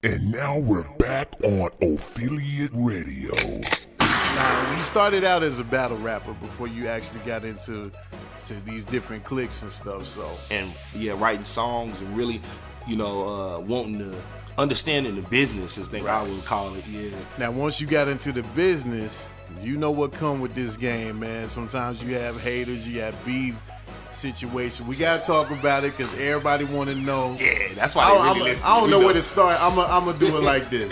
And now we're back on Affiliate Radio. Now, you started out as a battle rapper before you actually got into these different cliques and stuff. So and yeah, writing songs and really, wanting to understanding the business is thing I would call it. Yeah. Now, once you got into the business, you know what come with this game, man. Sometimes you have haters, you have beef situation. We gotta talk about it because everybody want to know. Yeah, that's why they really listen. I don't know where to start. I'm gonna do it like this.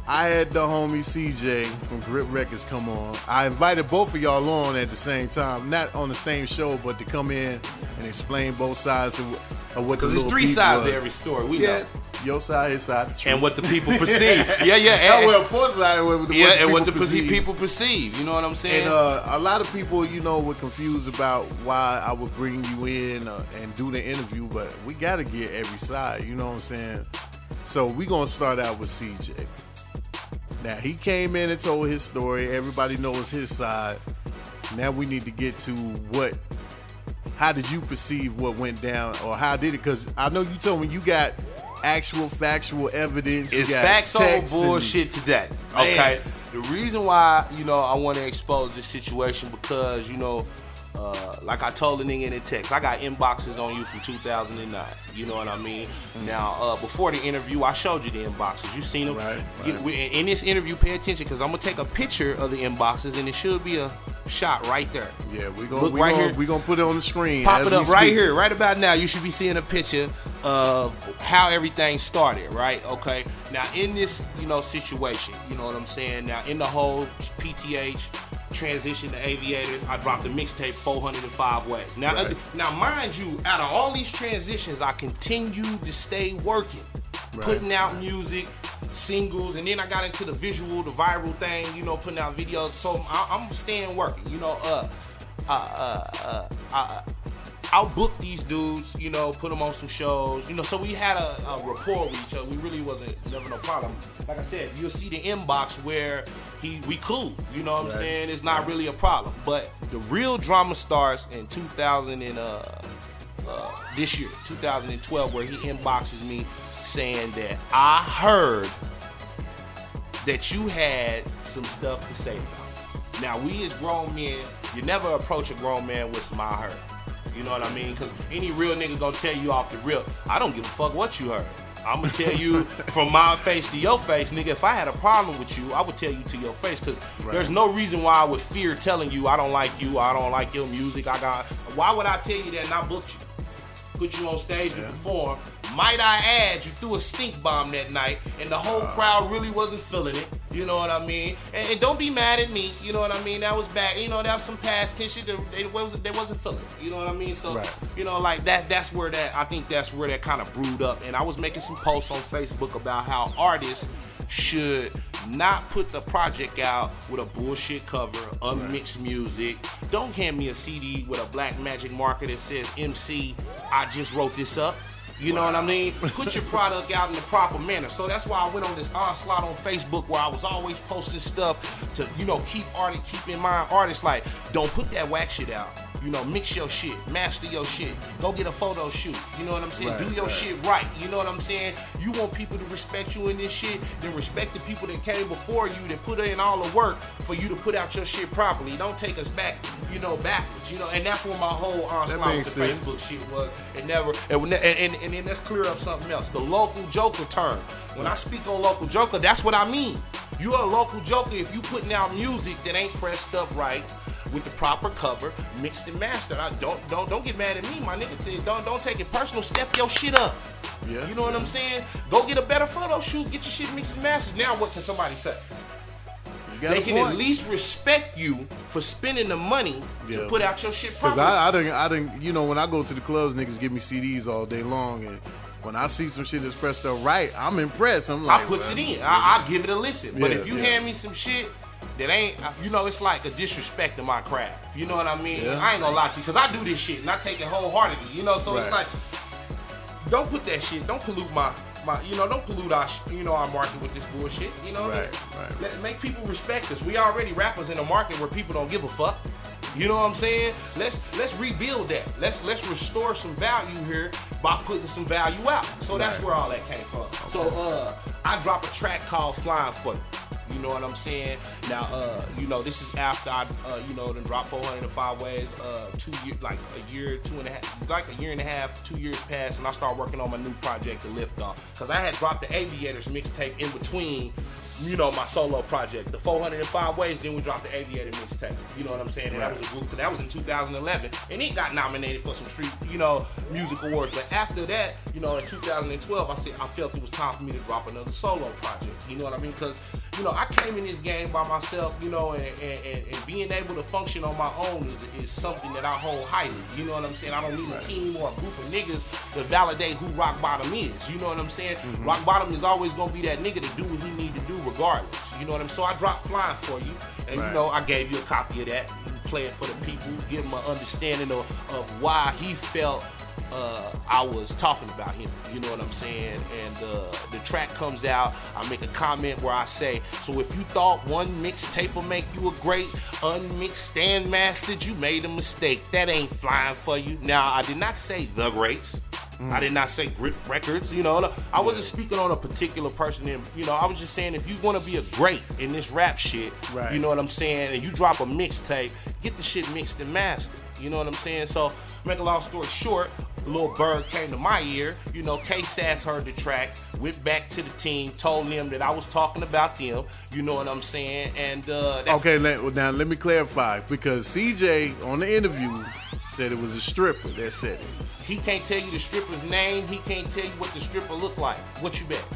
I had the homie CJ from Grip Records come on. I invited both of y'all on at the same time, not on the same show, but to come in and explain both sides of what the little because there's three sides to every story. We know. Your side, his side, the truth. And what the people perceive. Fourth side, what the people perceive. You know what I'm saying? And a lot of people, were confused about why I would bring you in and do the interview, but we got to get every side. You know what I'm saying? So we going to start out with CJ. Now, he came in and told his story. Everybody knows his side. Now we need to get to how did you perceive what went down, or how did it? Because I know you told me you got actual factual evidence. It's facts over bullshit today. Okay. The reason why, I want to expose this situation because, like I told the nigga in the text, I got inboxes on you from 2009. You know what I mean? Now, before the interview, I showed you the inboxes. You seen them? Right. In this interview, pay attention because I'm gonna take a picture of the inboxes and it should be a shot right there. Yeah, we're gonna put it on the screen. Pop it up right here, right about now. You should be seeing a picture of how everything started, right? Okay. Now, in this, situation, you know what I'm saying? Now, in the whole PTH transition to Aviators, I dropped the mixtape 405 ways. Now, now, mind you, out of all these transitions, I continued to stay working, putting out music, singles, and then I got into the visual, the viral thing, putting out videos. So I'm staying working. I'll book these dudes, put them on some shows, so we had a rapport with each other. We really never no problem. Like I said, you'll see the inbox where we cool, you know what I'm saying? It's not really a problem. But the real drama starts in this year, 2012, where he inboxes me saying that I heard that you had some stuff to say about it. Now, we as grown men, you never approach a grown man with some I heard. You know what I mean? Because any real nigga gonna tell you off the rip, I don't give a fuck what you heard. I'm gonna tell you from my face to your face, nigga. If I had a problem with you, I would tell you to your face. Because there's no reason why I would fear telling you I don't like you, I don't like your music. Why would I tell you that and I booked you? Put you on stage to perform. Might I add, you threw a stink bomb that night, and the whole crowd really wasn't feeling it. You know what I mean? And don't be mad at me. You know what I mean? That was back. That was some past tension. They wasn't feeling it. You know what I mean? So, like that. That's where that. I think that's where that kind of brewed up. And I was making some posts on Facebook about how artists should not put the project out with a bullshit cover, unmixed music. Don't hand me a CD with a black magic marker that says MC, I just wrote this up. You know what I mean? Put your product out in the proper manner. So that's why I went on this onslaught on Facebook where I was always posting stuff to, keep in mind artists like, don't put that whack shit out. Mix your shit, master your shit, go get a photo shoot. You know what I'm saying? Do your shit right. You know what I'm saying? You want people to respect you in this shit, then respect the people that came before you, that put in all the work for you to put out your shit properly. Don't take us back, backwards. And that's what my whole onslaught with the Facebook shit was. And then let's clear up something else. The local joker term. When I speak on local joker, that's what I mean. You're a local joker if you putting out music that ain't pressed up right, with the proper cover, mixed and mastered. Don't get mad at me, my nigga. Don't take it personal. Step your shit up. Yeah, you know what I'm saying? Go get a better photo shoot. Get your shit mixed and mastered. Now what can somebody say? They can at least respect you for spending the money to put out your shit properly. Cause I didn't. When I go to the clubs, niggas give me CDs all day long, and when I see some shit that's pressed up right, I'm impressed. I'm like, I puts it in. I give it a listen. But if you hand me some shit that ain't, it's like a disrespect to my craft. You know what I mean? Yeah. I ain't gonna lie to you, because I do this shit and I take it wholeheartedly, so it's like, don't put that shit, don't pollute don't pollute our market with this bullshit, Make people respect us. We already rappers in a market where people don't give a fuck. You know what I'm saying? Let's rebuild that. Let's restore some value here by putting some value out. So that's where all that came from. Okay. So I drop a track called Flying For You. You know what I'm saying? Now, you know, this is after I, you know, then dropped 405 Ways, 2 years, like a year, 2.5, like a year and a half, 2 years passed, and I started working on my new project, The Lift Off. Because I had dropped the Aviators mixtape in between, you know, my solo project, the 405 Ways, then we dropped the Aviator mixtape. You know what I'm saying? And that was a group, that was in 2011. And it got nominated for some street, you know, music awards. But after that, you know, in 2012, I said I felt it was time for me to drop another solo project. You know what I mean? Because, you know, I came in this game by myself, you know, and being able to function on my own is something that I hold highly. You know what I'm saying? I don't need a team or a group of niggas to validate who Rock Bottom is. You know what I'm saying? Rock Bottom is always gonna be that nigga to do what he need to do regardless. You know what I'm saying? So I dropped Flying For You, and you know, I gave you a copy of that. You can play it for the people, give them an understanding of why he felt I was talking about him. You know what I'm saying? And the track comes out, I make a comment where I say, so if you thought one mixtape will make you a great, unmixed, stand mastered, you made a mistake. That ain't Flying For You. Now, I did not say the greats. I did not say Grip Records, you know. I wasn't speaking on a particular person. You know, I was just saying if you want to be a great in this rap shit, you know what I'm saying, and you drop a mixtape, get the shit mixed and mastered. You know what I'm saying? So, make a long story short, a little bird came to my ear. You know, K-Sass heard the track, went back to the team, told them that I was talking about them. You know what I'm saying? And okay, now let me clarify, because CJ on the interview said it was a stripper that said it. He can't tell you the stripper's name. He can't tell you what the stripper looked like. What you bet?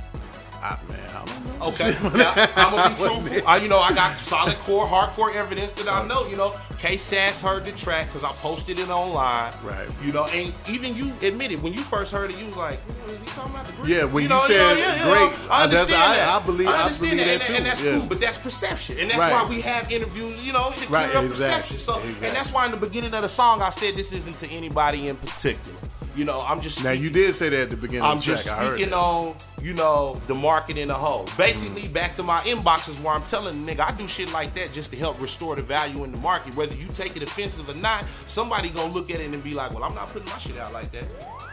Man, I don't know. Okay, now, I'm gonna be truthful. You know, I got solid core, hardcore evidence that I know. You know, K-Sass heard the track because I posted it online. Right. You know, and even you admitted when you first heard it, you was like, "Is he talking about the great?" Yeah, when you said great, I understand that. I believe that too. And that's cool, but that's perception, and that's why we have interviews. You know, to clear up perception. So, and that's why in the beginning of the song I said this isn't to anybody in particular. You know, I'm just now. You did say that at the beginning of the track. I'm just speaking on, you know, the market in a whole. Basically, back to my inboxes where I'm telling the nigga I do shit like that just to help restore the value in the market. Whether you take it offensive or not, somebody gonna look at it and be like, well, I'm not putting my shit out like that.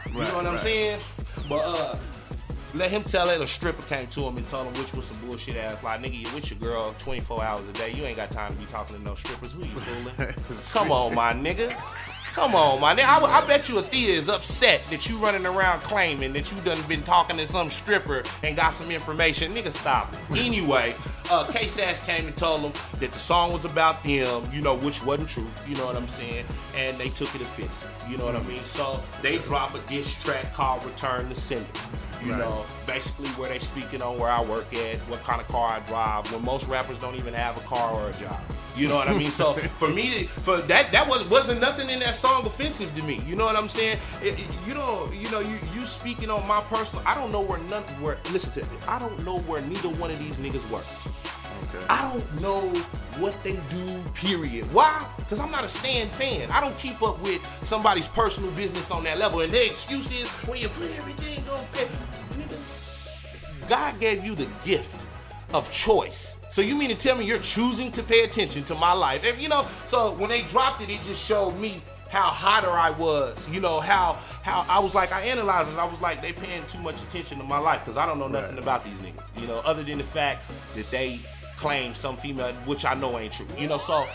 You know what I'm saying? But let him tell it. A stripper came to him and told him which was some bullshit ass. Like, nigga, you with your girl 24 hours a day. You ain't got time to be talking to no strippers. Who you fooling? Come on, my nigga. Come on, my nigga. I bet you Athea is upset that you running around claiming that you done been talking to some stripper and got some information. Nigga, stop it. Anyway, K-Sass came and told them that the song was about them, you know, which wasn't true. You know what I'm saying? And they took it offensive. You know what I mean? So they drop a diss track called Return to Sender. You know, basically where they speaking on where I work at, what kind of car I drive, when most rappers don't even have a car or a job. You know what I mean? So for me, wasn't nothing in that song offensive to me. You know what I'm saying? You speaking on my personal. I don't know listen to me. I don't know where neither one of these niggas work. Okay. I don't know what they do, period. Why? Because I'm not a Stan fan. I don't keep up with somebody's personal business on that level. And their excuse is, when you put everything on fit. God gave you the gift of choice. So you mean to tell me you're choosing to pay attention to my life? And, you know, so when they dropped it, it just showed me how hotter I was. You know, how I was like, I analyzed it. I was like, they paying too much attention to my life because I don't know nothing about these niggas. You know, other than the fact that they claim some female, which I know ain't true. You know, so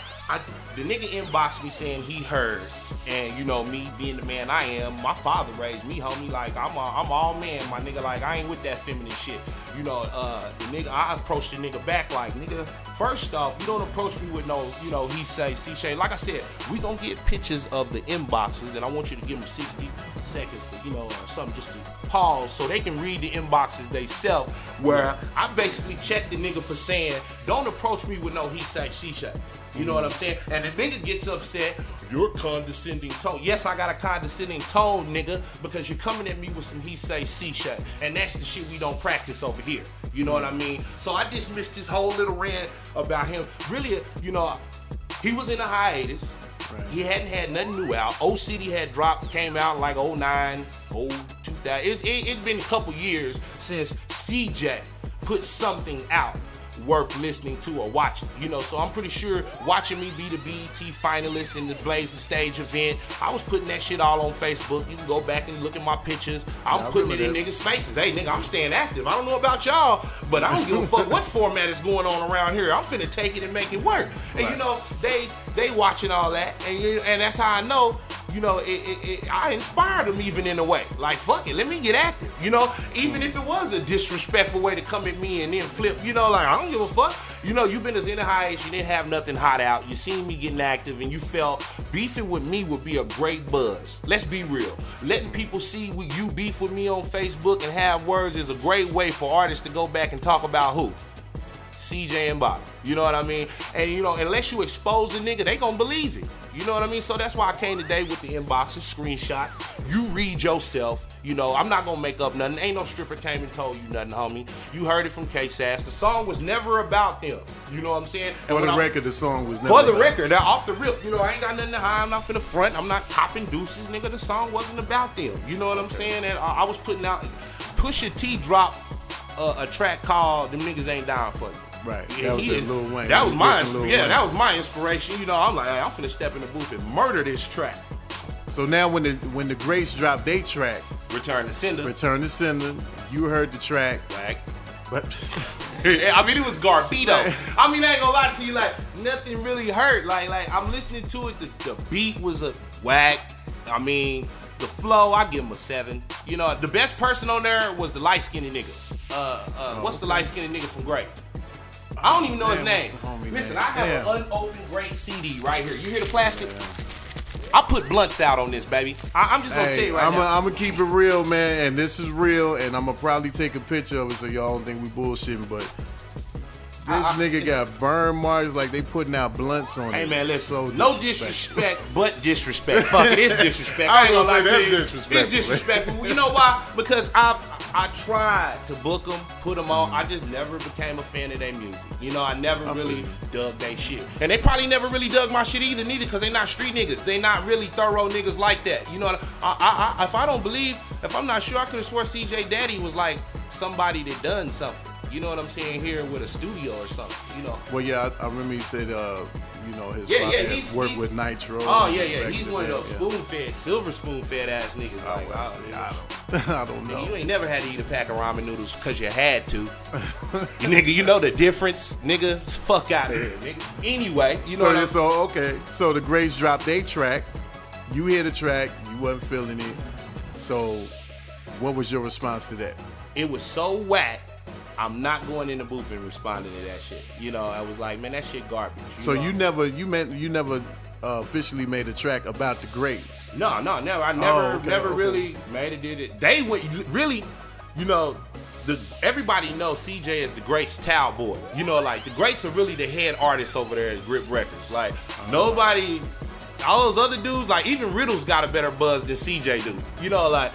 the nigga inboxed me saying he heard, and you know, me being the man I am, my father raised me, homie. Like I'm all man, my nigga. Like I ain't with that feminine shit. You know, the nigga, I approached the nigga back like, nigga, first off, you don't approach me with no, you know, he say, C-Shay. Like I said, we gonna get pictures of the inboxes, and I want you to give them 60 seconds to, you know, something just to pause so they can read the inboxes they self. Where I basically checked the nigga for saying, don't approach me with no he say, she say. You know what I'm saying? And the nigga gets upset, your condescending tone. Yes, I got a condescending tone, nigga, because you're coming at me with some he say, she say. And that's the shit we don't practice over here. You know what I mean? So I dismissed this whole little rant about him. Really, you know, he was in a hiatus. Right. He hadn't had nothing new out. O City had came out like 09, 2000. It's been a couple years since CJ put something out. worth listening to or watching. You know, so I'm pretty sure watching me be the BET finalist in the Blaze the Stage event, I was putting that shit all on Facebook. You can go back and look at my pictures. I'm putting it in niggas' faces. Hey, nigga, I'm staying active. I don't know about y'all, but I don't give a fuck what format is going on around here. I'm finna take it and make it work. And you know, they watching all that, and that's how I know. You know, I inspired them even in a way. Like, fuck it, let me get active. You know, even if it was a disrespectful way to come at me and then flip. You know, like I don't give a fuck. You know, you've been as in the highest, you didn't have nothing hot out. You seen me getting active, and you felt beefing with me would be a great buzz. Let's be real. Letting people see you beef with me on Facebook and have words is a great way for artists to go back and talk about who? CJ and Bottom. You know what I mean? And you know, unless you expose a nigga, they gonna believe it. You know what I mean? So that's why I came today with the inbox, a screenshot. You read yourself. You know, I'm not gonna make up nothing. Ain't no stripper came and told you nothing, homie. You heard it from K-Sass. The song was never about them. You know what I'm saying? For the record, the song was never for the record. Now, off the rip, you know, I ain't got nothing to hide. I'm not finna front. I'm not popping deuces, nigga. The song wasn't about them. You know what I'm saying? And I was putting out. Pusha T dropped a track called "Them Niggas Ain't Down For You." Right. That was Lil Wayne. That was my that was my inspiration. You know, I'm like, hey, I'm finna step in the booth and murder this track. So now when the Greats dropped their track, Return to Sender, you heard the track. Whack. But I mean, it was Garbito. I mean, I ain't gonna lie to you, like nothing really hurt. Like I'm listening to it. The beat was a whack. I mean, the flow, I give him a 7. You know, the best person on there was the light-skinned nigga. What's the light-skinned nigga from Great? I don't even know his name. Listen, I have an unopened Great CD right here. You hear the plastic? I put blunts out on this, baby. I'm just gonna tell you right now. I'm gonna keep it real, man, and this is real, and I'm gonna probably take a picture of it so y'all don't think we bullshitting, but this nigga got burn marks like they putting out blunts on it. Hey man, listen, so no disrespect, but disrespect. Fuck it, it's disrespect. I ain't gonna lie to you. Disrespectful. It's disrespectful. You know why? Because I tried to book them, put them on. I just never became a fan of their music. You know, I never really dug their shit. And they probably never really dug my shit either, because they not street niggas. They not really thorough niggas like that. You know, if I don't believe, if I'm not sure, I could have swore CJ Daddy was like somebody that done something. You know what I'm saying? Here with a studio or something, you know. Well, yeah, I remember you said, you know, his he's worked with Nitro. Oh, yeah. He's one of those spoon-fed, silver spoon-fed ass niggas. I don't know. You ain't never had to eat a pack of ramen noodles because you had to. Nigga, you know the difference, nigga? Fuck out of here, nigga. Anyway, you know So the Greats dropped their track. You hear the track. You wasn't feeling it. So what was your response to that? It was so whack. I'm not going in the booth and responding to that shit. You know, I was like, man, that shit garbage. You never officially made a track about the Greats. No, never. I never really made it. Did it? They went really, you know. Everybody knows CJ is the Greats towel boy. You know, like the Greats are really the head artists over there at Grip Records. Like nobody, all those other dudes, like even Riddle's got a better buzz than CJ do. You know, like.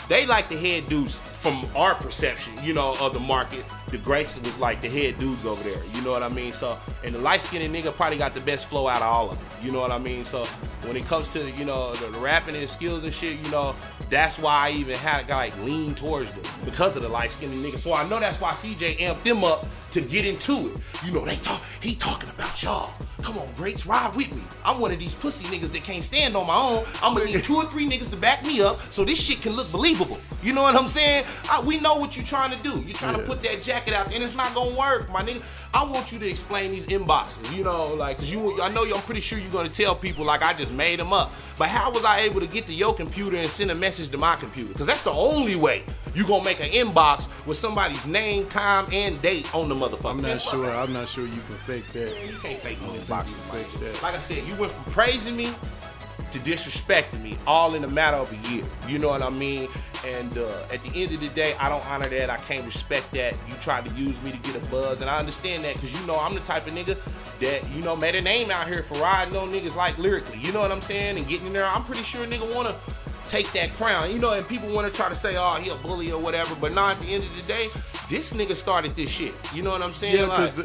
They like the head dudes from our perception, you know, of the market. The Greats was like the head dudes over there, you know what I mean? So, and the light-skinned nigga probably got the best flow out of all of them, you know what I mean? So, when it comes to, you know, the rapping and the skills and shit, you know, that's why I even had to like lean towards them, because of the light-skinned nigga. So I know that's why CJ amped them up to get into it. You know, he talking about y'all. Come on, Greats, ride with me. I'm one of these pussy niggas that can't stand on my own. I'm gonna need 2 or 3 niggas to back me up so this shit can look believable. You know what I'm saying? We know what you're trying to do. You're trying to put that jacket out there, and it's not gonna work, my nigga. I want you to explain these inboxes, you know, like, cause I know I'm pretty sure you're gonna tell people like I just made them up. But how was I able to get to your computer and send a message to my computer? Cause that's the only way you gonna make an inbox with somebody's name, time, and date on the motherfucker. I'm not sure you can fake that. Man, you can't fake no inboxes. Like I said, you went from praising me to disrespecting me all in a matter of a year. You know what I mean? And at the end of the day, I don't honor that. I can't respect that. You tried to use me to get a buzz, and I understand that because you know I'm the type of nigga that, you know, made a name out here for riding on niggas like lyrically. You know what I'm saying? And getting in there, I'm pretty sure a nigga wanna take that crown, you know, and people want to try to say, oh, he a bully or whatever, but not at the end of the day, this nigga started this shit. You know what I'm saying? Yeah, because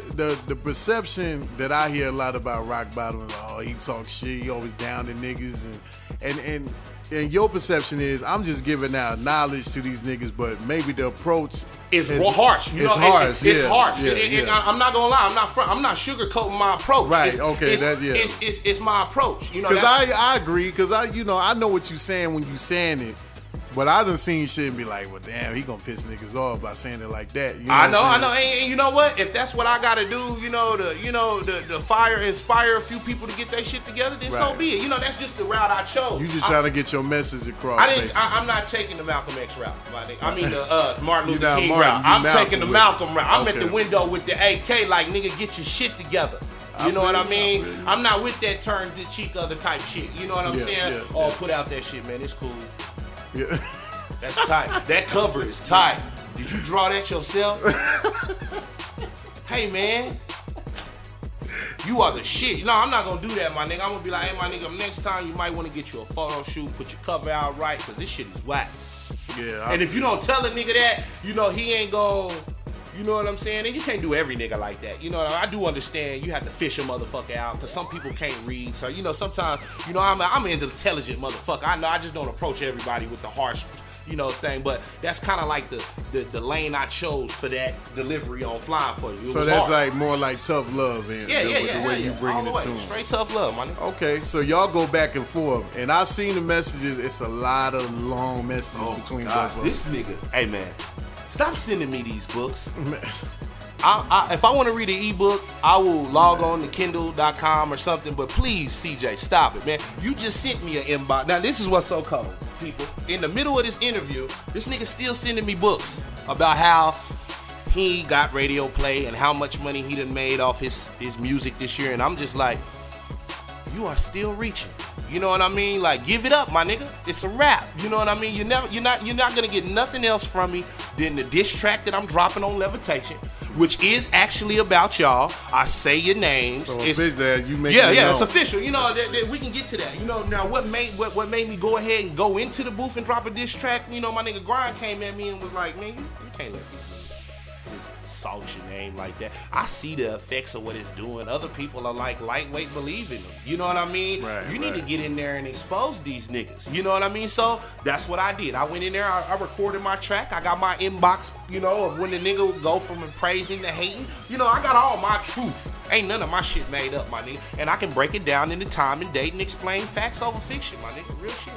the perception that I hear a lot about Rock Bottom is, oh, he talks shit, he always down to niggas, and and your perception is I'm just giving out knowledge to these niggas, but maybe the approach is harsh. You it's know, harsh. It's harsh. Yeah, and I'm not gonna lie. I'm not sugarcoating my approach. Right. It's it's my approach. You know, because I agree. Because I know what you're saying when you saying it. But I done seen shit and be like, well, damn, he gonna piss niggas off by saying it like that. You know I know. And you know what? If that's what I gotta do, the fire inspire a few people to get their shit together, then so be it. You know, that's just the route I chose. You just trying to get your message across. I'm not taking the Malcolm X route, my nigga. I mean the Martin Luther King route. I'm taking the Malcolm route. I'm at the window with the AK, like, nigga, get your shit together. You know what I mean? I'm not with that turn the cheek other type shit. You know what I'm saying? Put out that shit, man. It's cool. Yeah. That's tight. That cover is tight. Did you draw that yourself? Hey, man. You are the shit. No, I'm not going to do that, my nigga. I'm going to be like, hey, my nigga, next time you might want to get you a photo shoot, put your cover out right, because this shit is whack. Yeah. And if you don't tell a nigga that, he ain't going to, you know what I'm saying? And you can't do every nigga like that. You know, I do understand you have to fish a motherfucker out because some people can't read. So, sometimes, I'm an intelligent motherfucker. I know I just don't approach everybody with the harsh, thing. But that's kind of like the lane I chose for that delivery on Flying For You. So that's hard. Like more like tough love, and the way you bringing it to them. Straight tough love, man. Okay, so y'all go back and forth, and I've seen the messages. It's a lot of long messages between both of them. This nigga, hey man. Stop sending me these books. If I want to read an ebook, I will log on to Kindle.com or something. But please, CJ, stop it, man. You just sent me an inbox. Now, this is what's so cold, people. In the middle of this interview, this nigga still sending me books about how he got radio play and how much money he done made off his music this year. And I'm just like, you are still reaching. You know what I mean? Like, give it up, my nigga. It's a wrap. You know what I mean? You're not gonna get nothing else from me than the diss track that I'm dropping on Levitation, which is actually about y'all. I say your names. So it's that you make it's official. You know, we can get to that. You know, now what made me go ahead and go into the booth and drop a diss track? You know, my nigga Grind came at me and was like, man, you can't let these niggas just salt your name like that. I see the effects of what it's doing. Other people are like lightweight believing them. You know what I mean? You need to get in there and expose these niggas. You know what I mean? So that's what I did. I went in there, I recorded my track. I got my inbox, of when the nigga would go from praising to hating. I got all my truth. Ain't none of my shit made up, my nigga. And I can break it down into time and date and explain facts over fiction, my nigga. Real shit.